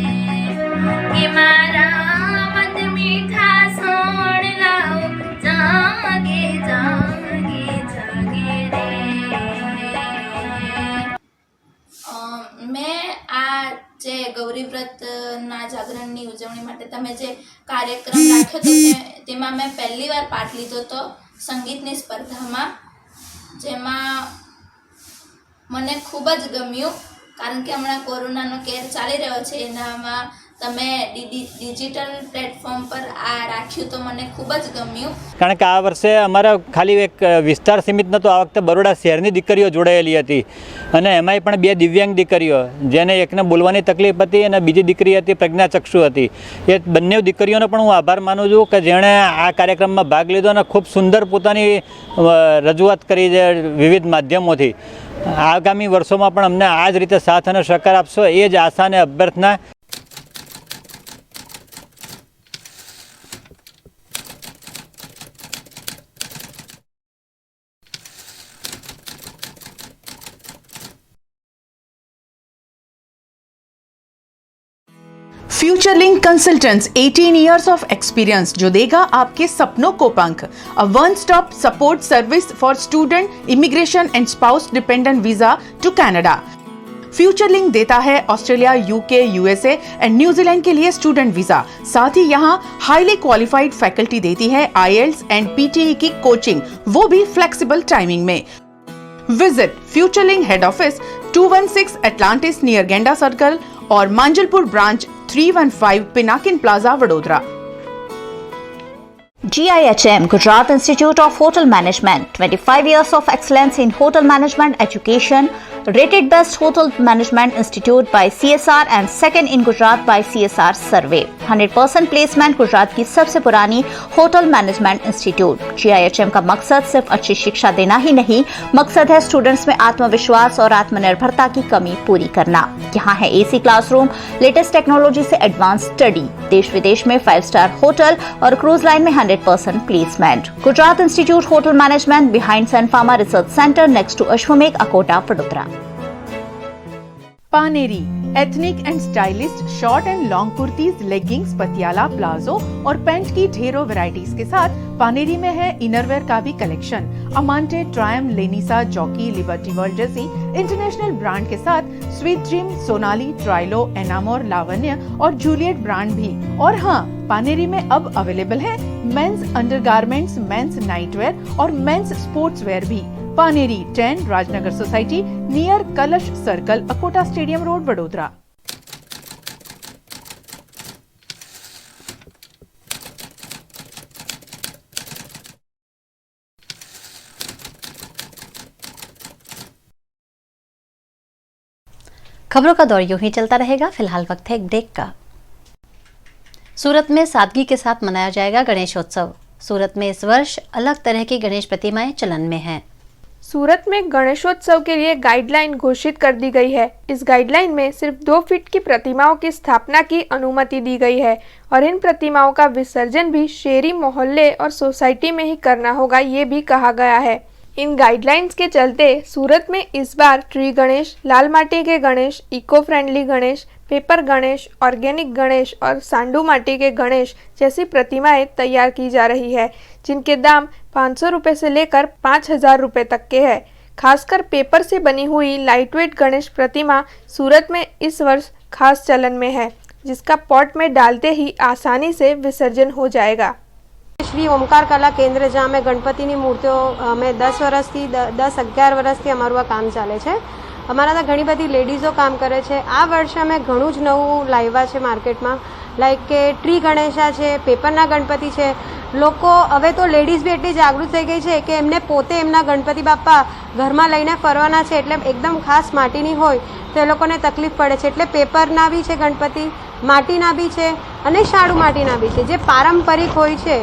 कि मारा मत मीठा सोण लाओ, આ જે ગૌરી વ્રતના જાગરણની ઉજવણી માટે તમે જે કાર્યક્રમ રાખ્યો હતો તેમાં મેં પહેલી વાર પાઠ લીધો હતો સંગીતની સ્પર્ધામાં, જેમાં મને ખૂબ જ ગમ્યું કારણ કે હમણાં કોરોનાનો કેર ચાલી રહ્યો છે એનામાં તમે ડિજિટલ પ્લેટફોર્મ પર આ રાખ્યું તો મને ખૂબ જ ગમ્યું. કારણ કે આ વર્ષે અમારા ખાલી એક વિસ્તાર સીમિત નહોતો, આ વખતે બરોડા શહેરની દીકરીઓ જોડાયેલી હતી અને એમાંય પણ 2 દિવ્યાંગ દીકરીઓ, જેને એકને બોલવાની તકલીફ હતી અને બીજી દીકરી હતી પ્રજ્ઞાચક્ષુ હતી. એ બંને દીકરીઓનો પણ હું આભાર માનું છું કે જેણે આ કાર્યક્રમમાં ભાગ લીધો અને ખૂબ સુંદર પોતાની રજૂઆત કરી છે વિવિધ માધ્યમોથી. આગામી વર્ષોમાં પણ અમને આ જ રીતે સાથ અને સહકાર આપશો એ જ આશા અને અભ્યર્થના. फ्यूचरलिंक कंसल्टेंट्स 18 years of experience जो देगा आपके सपनों को पंख. A one-stop support service for student, immigration and spouse dependent visa to Canada. फ्यूचरलिंक देता है Australia, UK, USA and New Zealand के लिए स्टूडेंट वीजा. साथ ही यहाँ हाईली क्वालिफाइड फैकल्टी देती है IELTS एंड PTE की कोचिंग, वो भी फ्लेक्सिबल टाइमिंग में. Visit Futurelink head office 216 Atlantis near Genda circle और Manjalpur branch 315 Pinakin plaza Vadodara. GIHM Gujarat Institute of Hotel Management, 25 years of excellence in hotel management education, rated best hotel management institute by CSR and second in Gujarat by CSR survey. 100% placement Gujarat की सबसे पुरानी hotel management institute. GIHM का मकसद सिर्फ अच्छी शिक्षा देना ही नहीं, मकसद है स्टूडेंट्स में आत्मविश्वास और आत्मनिर्भरता की कमी पूरी करना. यहाँ है AC क्लासरूम, लेटेस्ट टेक्नोलॉजी से एडवांस स्टडी, देश विदेश में 5 स्टार होटल और क्रूज लाइन में 100% placement. Gujarat institute hotel management behind Sun pharma research centre next to Ashwamegh Akota Vadodara. Paneri ethnic and stylist short and long kurtis, leggings, Patiala, palazzo और पैंट की ढेरों वैरायटीज के साथ पानेरी में है इनरवेयर का भी कलेक्शन. अमांटे, ट्रायम, लेनिसा, जॉकी, लिबर्टी वर्ल्ड जैसी इंटरनेशनल ब्रांड के साथ स्वीट ड्रीम, सोनाली, ट्राइलो, एनामोर, लावण्य और जूलियट ब्रांड भी. और हाँ, पानेरी में अब अवेलेबल है मेंस अंडरगारमेंट्स, मेंस नाइटवेयर और मेंस स्पोर्ट्स वेयर भी. पानेरी 10 राजनगर सोसाइटी नियर कलश circle, Akota stadium road, Vadodara. खबरों का दौर यूं ही चलता रहेगा, फिलहाल वक्त है एक ब्रेक का. सूरत में सादगी के साथ मनाया जाएगा गणेशोत्सव. सूरत में इस वर्ष अलग तरह की गणेश प्रतिमाएं चलन में हैं. सूरत में गणेशोत्सव के लिए गाइडलाइन घोषित कर दी गई है. इस गाइडलाइन में सिर्फ 2 फीट की प्रतिमाओं की स्थापना की अनुमति दी गई है और इन प्रतिमाओं का विसर्जन भी शहरी मोहल्ले और सोसाइटी में ही करना होगा, ये भी कहा गया है. इन गाइडलाइंस के चलते सूरत में इस बार ट्री गणेश, लाल माटी के Ganesh, eco friendly Ganesh, paper Ganesh, organic Ganesh और सांडू माटी के गणेश जैसी प्रतिमाएं तैयार की जा रही है, जिनके दाम 500 रुपये से लेकर 5000 रुपये तक के हैं. खासकर पेपर से बनी हुई लाइटवेट गणेश प्रतिमा सूरत में इस वर्ष खास चलन में है, जिसका पॉट में डालते ही आसानी से विसर्जन हो जाएगा. श्री ओमकार कला केन्द्र જ્યાં અમે ગણપતિની મૂર્તિઓ અમે 10-11 વર્ષથી અમારું આ કામ ચાલે છે. અમારા ત્યાં ઘણી બધી લેડીઝો કામ કરે છે. આ વર્ષે અમે ઘણું જ નવું લાવ્યા છે માર્કેટમાં, લાઈક કે ટ્રી ગણેશા છે, પેપરના ગણપતિ છે. લોકો હવે તો લેડીઝ બી એટલી જાગૃત થઈ ગઈ છે કે એમને પોતે એમના ગણપતિ બાપા ઘરમાં લઈને ફરવાના છે, એટલે એકદમ ખાસ માટીની હોય તો એ લોકોને તકલીફ પડે છે. એટલે પેપરના બી છે ગણપતિ, માટીના બી છે અને શાડુ માટીના બી છે, જે પારંપરિક હોય છે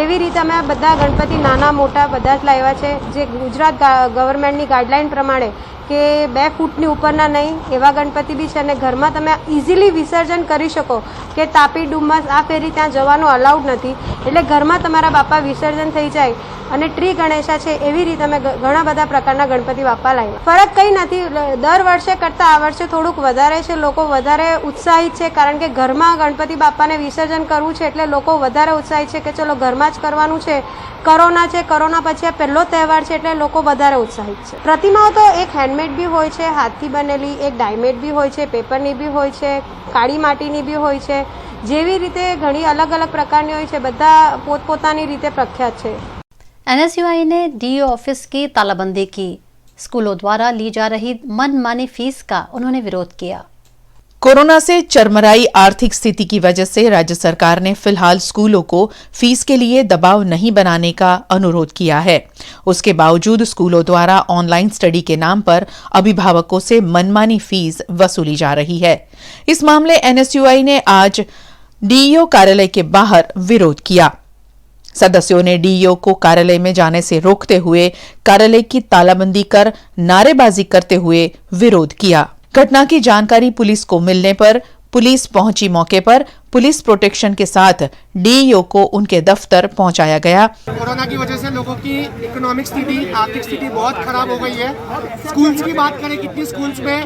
એવી રીતે અમે બધા ગણપતિ નાના મોટા બધા જ લાવ્યા છે, જે ગુજરાત ગવર્મેન્ટની ગાઈડલાઈન પ્રમાણે કે 2 ફૂટની ઉપરના નહીં એવા ગણપતિ બી છે અને ઘરમાં તમે ઇઝીલી વિસર્જન કરી શકો કે તાપી ડુમ્મસ આ ફેરી ત્યાં જવાનું અલાઉડ નથી, એટલે ઘરમાં તમારા બાપા વિસર્જન થઈ જાય. અને ટ્રી ગણેશા છે એવી રીતે અમે ઘણા બધા પ્રકારના ગણપતિ બાપા લાવ્યા. ફરક કંઈ નથી, દર વર્ષે કરતાં આ વર્ષે થોડુંક વધારે છે, લોકો વધારે ઉત્સાહિત છે કારણ કે ઘરમાં ગણપતિ બાપા બાપાને વિસર્જન કરવું છે એટલે લોકો વધારે ઉત્સાહિત છે કે ચલો ઘરમાં જ કરવાનું છે. કોરોના છે, કોરોના પછી આ પહેલો તહેવાર છે એટલે લોકો વધારે ઉત્સાહિત છે. પ્રતિમાઓ તો એક હેન્ડમેડ બી હોય છે, હાથથી બનેલી, એક ડાયમેડ બી હોય છે, પેપરની બી હોય છે, કાળી માટીની બી હોય છે. જેવી રીતે ઘણી अलग अलग પ્રકારની હોય છે, બધા પોતપોતાની રીતે પ્રખ્યાત છે. एनएसयूआई ने डीईओ ऑफिस की तालाबंदी की। स्कूलों द्वारा ली जा रही मनमानी फीस का उन्होंने विरोध किया। कोरोना से चरमराई आर्थिक स्थिति की वजह से राज्य सरकार ने फिलहाल स्कूलों को फीस के लिए दबाव नहीं बनाने का अनुरोध किया है। उसके बावजूद स्कूलों द्वारा ऑनलाइन स्टडी के नाम पर अभिभावकों से मनमानी फीस वसूली जा रही है। इस मामले एनएसयूआई ने आज डीईओ कार्यालय के बाहर विरोध किया। सदस्यों ने डीईओ को कार्यालय में जाने से रोकते हुए कार्यालय की तालाबंदी कर नारेबाजी करते हुए विरोध किया। घटना की जानकारी पुलिस को मिलने पर पुलिस पहुंची मौके पर। पुलिस प्रोटेक्शन के साथ डीईओ को उनके दफ्तर पहुंचाया गया। कोरोना की वजह से लोगों की इकोनॉमिक स्थिति, आर्थिक स्थिति बहुत खराब हो गई है। स्कूल्स की बात करें, कितनी स्कूल्स में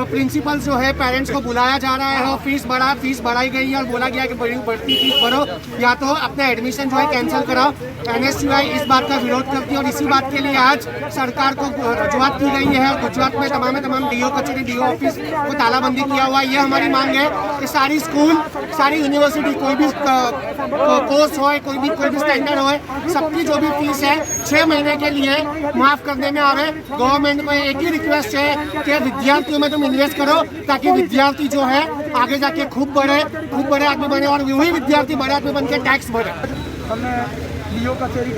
प्रिंसिपल जो है पेरेंट्स को बुलाया जा रहा है और फीस बढ़ाई गई है और बोला गया कि बढ़ती फीस भरो या तो अपना एडमिशन जो है कैंसिल कराओ। एनएसयूआई इस बात का विरोध करती है और इसी बात के लिए आज सरकार को रजूआत की गई है। गुजरात में तमाम डीओ कचेरी, डीओ ऑफिस को तालाबंदी किया हुआ है। ये हमारी मांग है कि सारी स्कूल, सारी यूनिवर्सिटी, कोई भी कोर्स हो, कोई भी स्टैंडर्ड हो, सबकी जो भी फीस है 6 महीने के लिए माफ करने में आ रहे। गवर्नमेंट में एक ही रिक्वेस्ट है कि विद्यार्थियों में तुम इन्वेस्ट करो ताकि विद्यार्थी जो है आगे जाके खूब बड़े आदमी बने और वही विद्यार्थी बड़े आदमी बन के टैक्स भरे। हमने डीओ कचेरी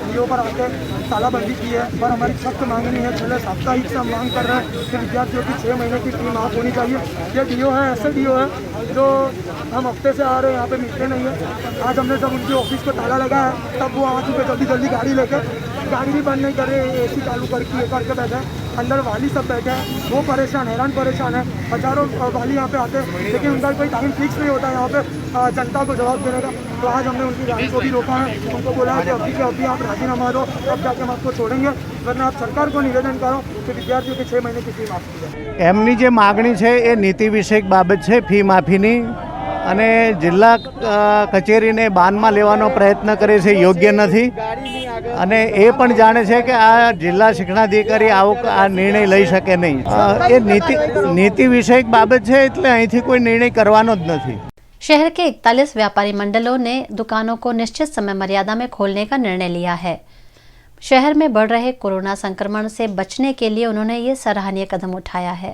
डीओ पर आके तालाबंदी की है और हमारी सख्त मांगनी है। पहले साप्ताहिक से हम मांग कर रहे हैं कि विद्यार्थियों की 6 महीने की फी माफ होनी चाहिए। ये डीओ है, ऐसे डीओ है जो हम हफ्ते से आ रहे हैं, यहाँ पे मिलते नहीं है। आज हमने जब उनकी ऑफिस को ताला लगा है तब वो आ चुके जल्दी गाड़ी लेकर, गाड़ी भी बंद नहीं कर रहे, एसी चालू करके बैठे हैं। अंदर वाली सब बैठे हैं, वो हैरान परेशान है। हजारों वाली यहाँ पे आते हैं लेकिन उनका कोई टाइम फिक्स नहीं होता है यहाँ पे जनता को जवाब देने का। तो आज हमने उनकी गाड़ी को भी रोका है, उनको बोला है कि अभी आप राजीनामा दो, अब जाके हम आपको छोड़ेंगे, वरना आप सरकार को निवेदन करो कि विद्यार्थियों की 6 महीने की फी माफ की जाए। એમની જે માગણી છે એ નીતિ વિષયક બાબત છે, ફી માફીની, અને જિલ્લા કચેરીને બાનમાં લેવાનો પ્રયત્ન કરે છે યોગ્ય નથી અને એ પણ જાણે છે કે આ જિલ્લા શિક્ષણાધિકારી આવો આ નિર્ણય લઈ શકે નહીં। એ નીતિ વિષયક બાબત છે એટલે અહીંથી કોઈ નિર્ણય કરવાનો જ નથી। शहर के 41 व्यापारी मंडलों ने दुकानों को निश्चित समय मर्यादा में खोलने का निर्णय लिया है। शहर में बढ़ रहे कोरोना संक्रमण से बचने के लिए उन्होंने ये सराहनीय कदम उठाया है।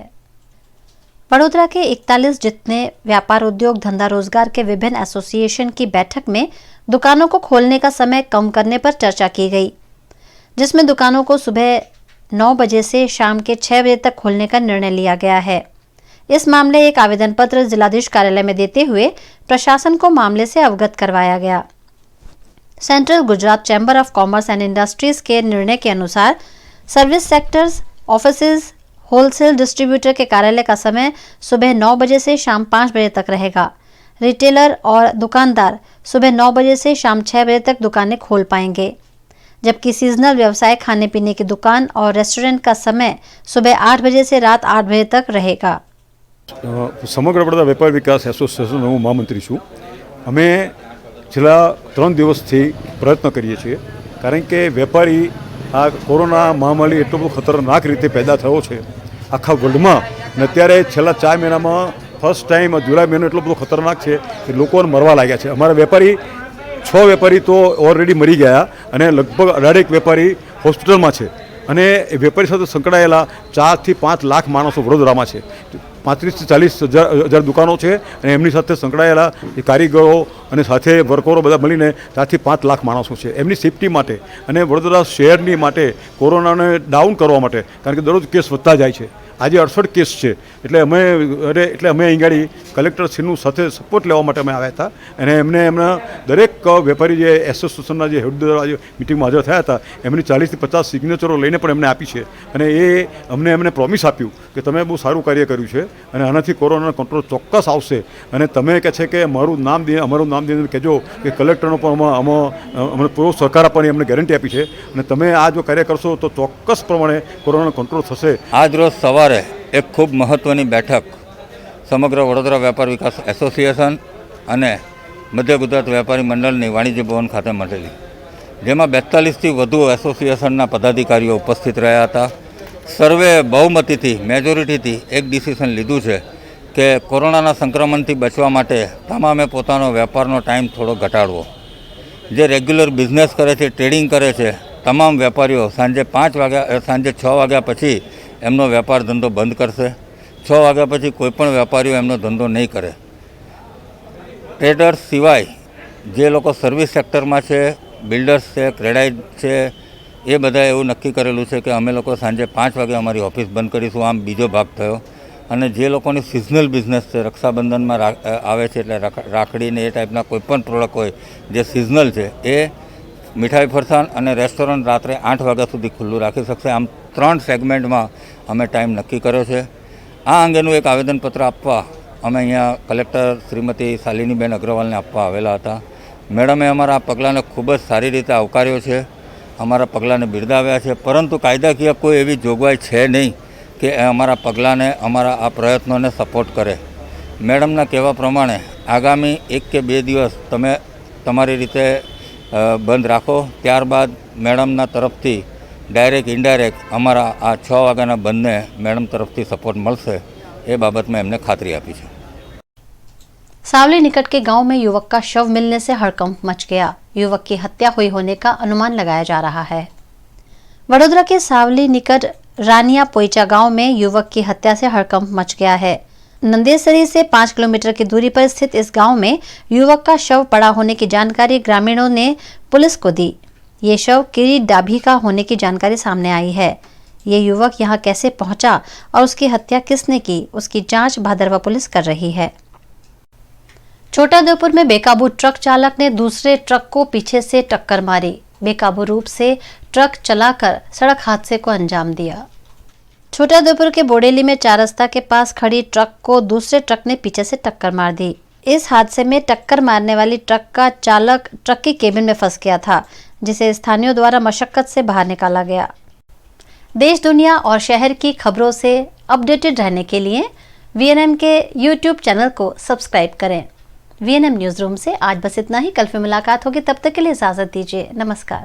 वडोदरा के 41 जितने व्यापार, उद्योग, धंधा रोजगार के विभिन्न एसोसिएशन की बैठक में दुकानों को खोलने का समय कम करने पर चर्चा की गई, जिसमें दुकानों को सुबह 9 बजे से शाम के 6 बजे तक खोलने का निर्णय लिया गया है। इस मामले एक आवेदन पत्र जिलाधीश कार्यालय में देते हुए प्रशासन को मामले से अवगत करवाया गया। Central Gujarat chamber of commerce and industries के निर्णय के अनुसार service sectors, offices, wholesale distributor के कार्यालय का समय सुबह 9 बजे से शाम 5 बजे तक रहेगा। रिटेलर और दुकानदार सुबह 9 बजे से शाम 6 बजे तक दुकानें खोल पाएंगे, जबकि सीजनल व्यवसाय, खाने पीने की दुकान और रेस्टोरेंट का समय सुबह 8 बजे से रात 8 बजे तक रहेगा। समग्र वडोदरा वेपार विकास एसोसिएशन હું મહામંત્રી છું। અમે છેલ્લા 3 દિવસથી પ્રયત્ન કરીએ છીએ, કારણ કે વેપારી આ કોરોના મહામારી એટલો બધો ખતરનાક રીતે પેદા થયો છે આખા વર્લ્ડમાં, અને અત્યારે છેલ્લા 4 મહિનામાં ફર્સ્ટ ટાઈમ જુલાઈ મહિનો એટલો બધો ખતરનાક છે કે લોકોને મરવા લાગ્યા છે। અમારા વેપારી 6 વેપારી તો ઓલરેડી મરી ગયા અને લગભગ 18 વેપારી હોસ્પિટલમાં છે અને એ વેપારી સાથે સંકળાયેલા 4 થી 5 લાખ માણસો વડોદરામાં છે। 35 થી 40 હજાર દુકાનો છે અને એમની સાથે સંકળાયેલા એ કારીગરો અને સાથે વર્કરો બધા મળીને 4 થી 5 લાખ માણસો છે। એમની સેફટી માટે અને વડોદરા શહેરની માટે કોરોનાને ડાઉન કરવા માટે, કારણ કે દરરોજ કેસ વધતા જાય છે, આજે 68 કેસ છે, એટલે અમે અહીં ગાડી કલેક્ટરશ્રીનું સાથે સપોર્ટ લેવા માટે અમે આવ્યા હતા અને એમના દરેક વેપારી જે એસોસિએશનના જે હેડ આજે મિટિંગમાં હાજર થયા હતા એમની 40 થી 50 સિગ્નેચરો લઈને પણ એમને આપી છે અને એ એમને પ્રોમિસ આપ્યું કે તમે બહુ સારું કાર્ય કર્યું છે અને આનાથી કોરોનાનો કંટ્રોલ ચોક્કસ આવશે અને તમે કહે છે કે અમારું નામ દઈને કહેજો કે કલેક્ટરનો પણ અમને પૂરો સહકાર આપવાની અમને ગેરંટી આપી છે અને તમે આ જો કાર્ય કરશો તો ચોક્કસ પ્રમાણે કોરોનાનો કંટ્રોલ થશે। આજ રોજ સવારે એક ખૂબ મહત્ત્વની બેઠક સમગ્ર વડોદરા વેપાર વિકાસ એસોસિએશન અને મધ્ય ગુજરાત વેપારી મંડળની વાણિજ્ય ભવન ખાતે મળેલી, જેમાં 42થી વધુ એસોસિએશનના પદાધિકારીઓ ઉપસ્થિત રહ્યા હતા. સર્વે બહુમતીથી મેજોરિટીથી એક ડિસિઝન લીધું છે કે કોરોનાના સંક્રમણથી બચવા માટે તમામે પોતાનો વેપારનો ટાઈમ થોડો ઘટાડવો. જે રેગ્યુલર બિઝનેસ કરે છે, ટ્રેડિંગ કરે છે, તમામ વેપારીઓ સાંજે 6 વાગ્યા પછી એમનો વેપાર ધંધો બંધ કરશે. 6 વાગ્યા પછી કોઈપણ વેપારીઓ એમનો ધંધો નહીં કરે. ટ્રેડર્સ સિવાય જે લોકો સર્વિસ સેક્ટરમાં છે, બિલ્ડર્સ છે, ક્રેડાઇટ છે, એ બધાએ એવું નક્કી કરેલું છે કે અમે લોકો સાંજે 5 વાગે અમારી ઓફિસ બંધ કરીશું. આમ બીજો ભાગ થયો. અને જે લોકોની સિઝનલ બિઝનેસ છે, રક્ષાબંધનમાં આવે છે એટલે રાખડીને એ ટાઈપના કોઈપણ પ્રોડક્ટ હોય જે સિઝનલ છે, એ મીઠાઈ ફરસાણ અને રેસ્ટોરન્ટ રાત્રે 8 વાગ્યા સુધી ખુલ્લું રાખી શકશે. આમ 3 સેગમેન્ટમાં અમે ટાઈમ નક્કી કર્યો છે. આ અંગેનું એક આવેદનપત્ર આપવા અમે અહીંયા કલેક્ટર શ્રીમતી શાલિનીબેન અગ્રવાલને આપવા આવેલા હતા. મેડમે અમારા આ પગલાંને ખૂબ જ સારી રીતે આવકાર્યો છે, અમારા પગલાંને બિરદાવ્યા છે, પરંતુ કાયદાકીય કોઈ એવી જોગવાઈ છે નહીં કે અમારા પગલાંને, અમારા આ પ્રયત્નોને સપોર્ટ કરે. મેડમના કહેવા પ્રમાણે આગામી 1 કે 2 દિવસ તમે તમારી રીતે બંધ રાખો, ત્યારબાદ મેડમના તરફથી ડાયરેક્ટ ઇનડાયરેક્ટ અમારા આ 6 વાગ્યાના બંધને મેડમ તરફથી સપોર્ટ મળશે, એ બાबत में हमने खातरी आपी है। सावली निकट के गांव में युवक का शव मिलने से हड़कंप मच गया। युवक की हत्या हुई होने का अनुमान लगाया जा रहा है। वडोदरा के सावली निकट रानिया पोईचा गांव में युवक की हत्या से हड़कंप मच गया है। नंदेसरी से 5 किलोमीटर की दूरी पर स्थित इस गांव में युवक का शव पड़ा होने की जानकारी ग्रामीणों ने पुलिस को दी। ये शव किरीट डाभी का होने की जानकारी सामने आई है। ये युवक यहाँ कैसे पहुंचा और उसकी हत्या किसने की, उसकी जांच भादरवा पुलिस कर रही है। छोटाउदेपुर में बेकाबू ट्रक चालक ने दूसरे ट्रक को पीछे से टक्कर मारी। बेकाबू रूप से ट्रक चलाकर सड़क हादसे को अंजाम दिया। छोटाउदेपुर के बोडेली में 4 रास्ता के पास खड़ी ट्रक को दूसरे ट्रक ने पीछे से टक्कर मार दी। इस हादसे में टक्कर मारने वाली ट्रक का चालक ट्रक की केबिन में फंस गया था, जिसे स्थानीयों द्वारा मशक्कत से बाहर निकाला गया। देश दुनिया और शहर की खबरों से अपडेटेड रहने के लिए VNM के YouTube चैनल को सब्सक्राइब करें। VNM न्यूज़ रूम से आज बस इतना ही। कल फिर मुलाकात होगी, तब तक के लिए इजाज़त दीजिए। नमस्कार।